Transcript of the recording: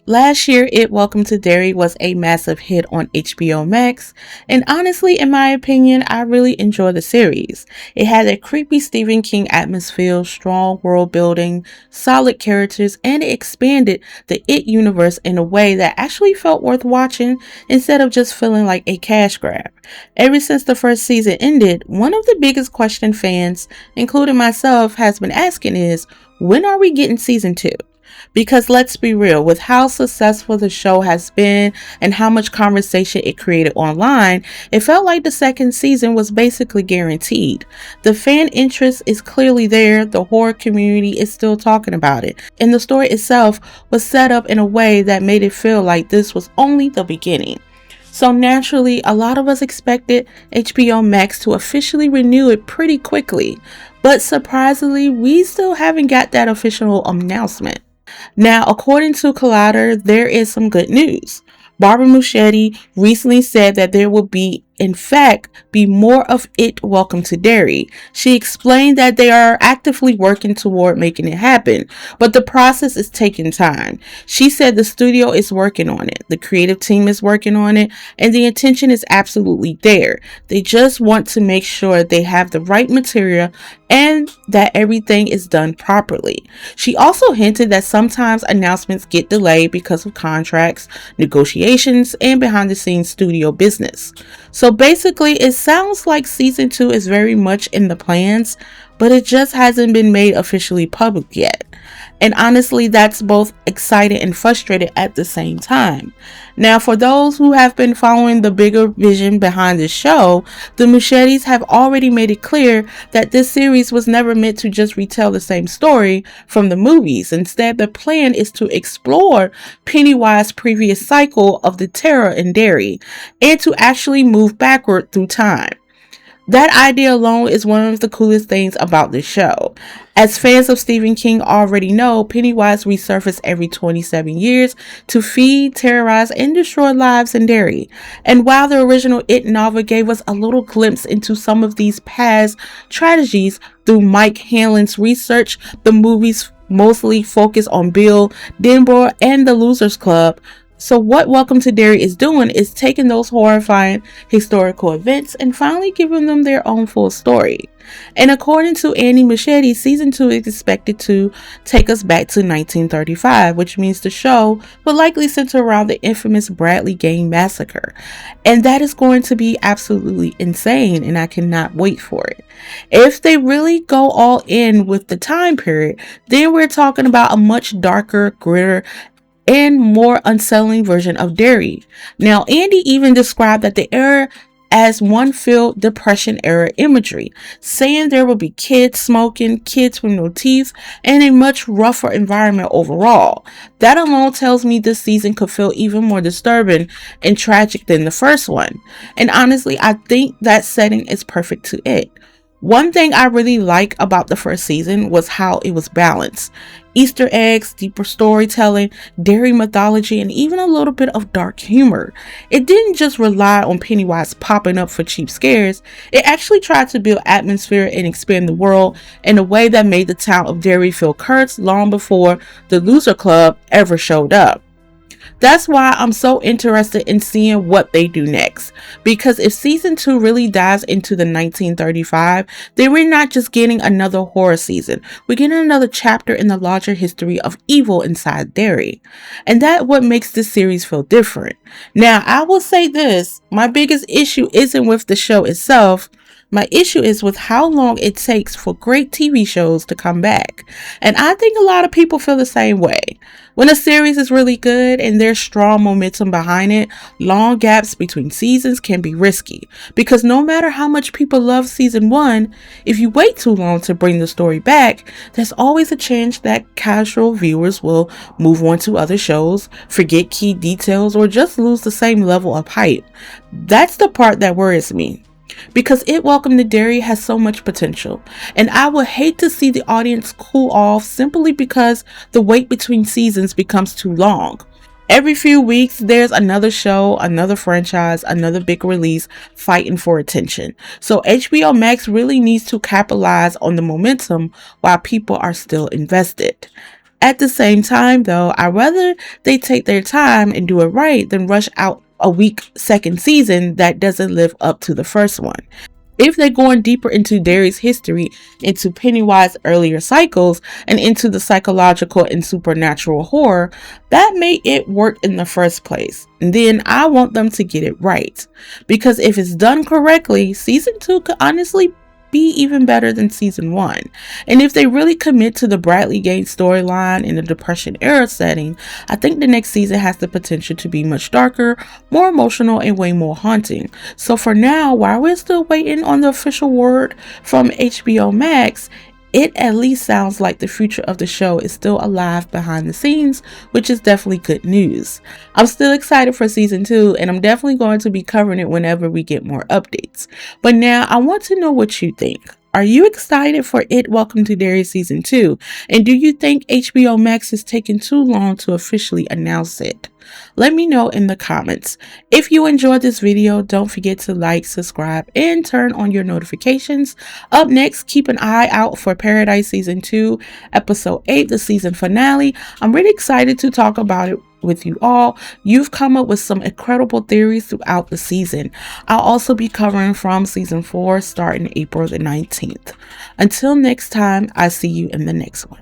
Last year, It Welcome to Derry was a massive hit on HBO Max, and honestly, in my opinion, I really enjoy the series. It had a creepy Stephen King atmosphere, strong world building, solid characters, and it expanded the It universe in a way that actually felt worth watching instead of just feeling like a cash grab. Ever since the first season ended, one of the biggest question fans, including myself, has been asking is, when are we getting season 2? Because let's be real, with how successful the show has been and how much conversation it created online, it felt like the second season was basically guaranteed. The fan interest is clearly there, the horror community is still talking about it, and the story itself was set up in a way that made it feel like this was only the beginning. So naturally, a lot of us expected HBO Max to officially renew it pretty quickly, but surprisingly, we still haven't got that official announcement. Now, according to Collider, there is some good news. Barbara Muschetti recently said that there will in fact, be more of It Welcome to Derry. She explained that they are actively working toward making it happen, but the process is taking time. She said the studio is working on it, the creative team is working on it, and the intention is absolutely there. They just want to make sure they have the right material and that everything is done properly. She also hinted that sometimes announcements get delayed because of contracts, negotiations, and behind the scenes studio business. So basically, it sounds like season 2 is very much in the plans, but it just hasn't been made officially public yet. And honestly, that's both excited and frustrated at the same time. Now, for those who have been following the bigger vision behind the show, the Muschettis have already made it clear that this series was never meant to just retell the same story from the movies. Instead, the plan is to explore Pennywise's previous cycle of the terror in Derry and to actually move backward through time. That idea alone is one of the coolest things about this show. As fans of Stephen King already know, Pennywise resurfaces every 27 years to feed, terrorize, and destroy lives in Derry. And while the original It novel gave us a little glimpse into some of these past tragedies through Mike Hanlon's research, the movies mostly focus on Bill Denbrough and the Losers Club. So what Welcome to Derry is doing is taking those horrifying historical events and finally giving them their own full story. And according to Andy Muschietti, season 2 is expected to take us back to 1935, which means the show will likely center around the infamous Bradley Gang massacre. And that is going to be absolutely insane, and I cannot wait for it. If they really go all in with the time period, then we're talking about a much darker, grittier, and more unsettling version of Derry. Now, Andy even described that the era as one filled Depression era imagery, saying there will be kids smoking, kids with no teeth, and a much rougher environment overall. That alone tells me this season could feel even more disturbing and tragic than the first one. And honestly, I think that setting is perfect to it. One thing I really like about the first season was how it was balanced. Easter eggs, deeper storytelling, Derry mythology, and even a little bit of dark humor. It didn't just rely on Pennywise popping up for cheap scares. It actually tried to build atmosphere and expand the world in a way that made the town of Derry feel cursed long before the Loser Club ever showed up. That's why I'm so interested in seeing what they do next. Because if season 2 really dives into the 1935, then we're not just getting another horror season. We're getting another chapter in the larger history of evil inside Derry. And that's what makes this series feel different. Now, I will say this, my biggest issue isn't with the show itself. My issue is with how long it takes for great TV shows to come back. And I think a lot of people feel the same way. When a series is really good and there's strong momentum behind it, long gaps between seasons can be risky. Because no matter how much people love season 1, if you wait too long to bring the story back, there's always a chance that casual viewers will move on to other shows, forget key details, or just lose the same level of hype. That's the part that worries me. Because It Welcome to Derry has so much potential, and I would hate to see the audience cool off simply because the wait between seasons becomes too long. Every few weeks, there's another show, another franchise, another big release fighting for attention. So HBO Max really needs to capitalize on the momentum while people are still invested. At the same time, though, I'd rather they take their time and do it right than rush out a weak second season that doesn't live up to the first one. If they're going deeper into Derry's history, into Pennywise's earlier cycles, and into the psychological and supernatural horror, that made it work in the first place. And then I want them to get it right. Because if it's done correctly, season 2 could honestly be even better than season 1. And if they really commit to the Bradley Gates storyline in the Depression era setting, I think the next season has the potential to be much darker, more emotional, and way more haunting. So for now, while we're still waiting on the official word from HBO Max, it at least sounds like the future of the show is still alive behind the scenes, which is definitely good news. I'm still excited for season 2, and I'm definitely going to be covering it whenever we get more updates. But now I want to know what you think. Are you excited for It Welcome to Derry season 2? And do you think HBO Max is taking too long to officially announce it? Let me know in the comments. If you enjoyed this video, don't forget to like, subscribe, and turn on your notifications. Up next, keep an eye out for Paradise Season 2, Episode 8, the season finale. I'm really excited to talk about it with you all. You've come up with some incredible theories throughout the season. I'll also be covering from Season 4 starting April the 19th. Until next time, I see you in the next one.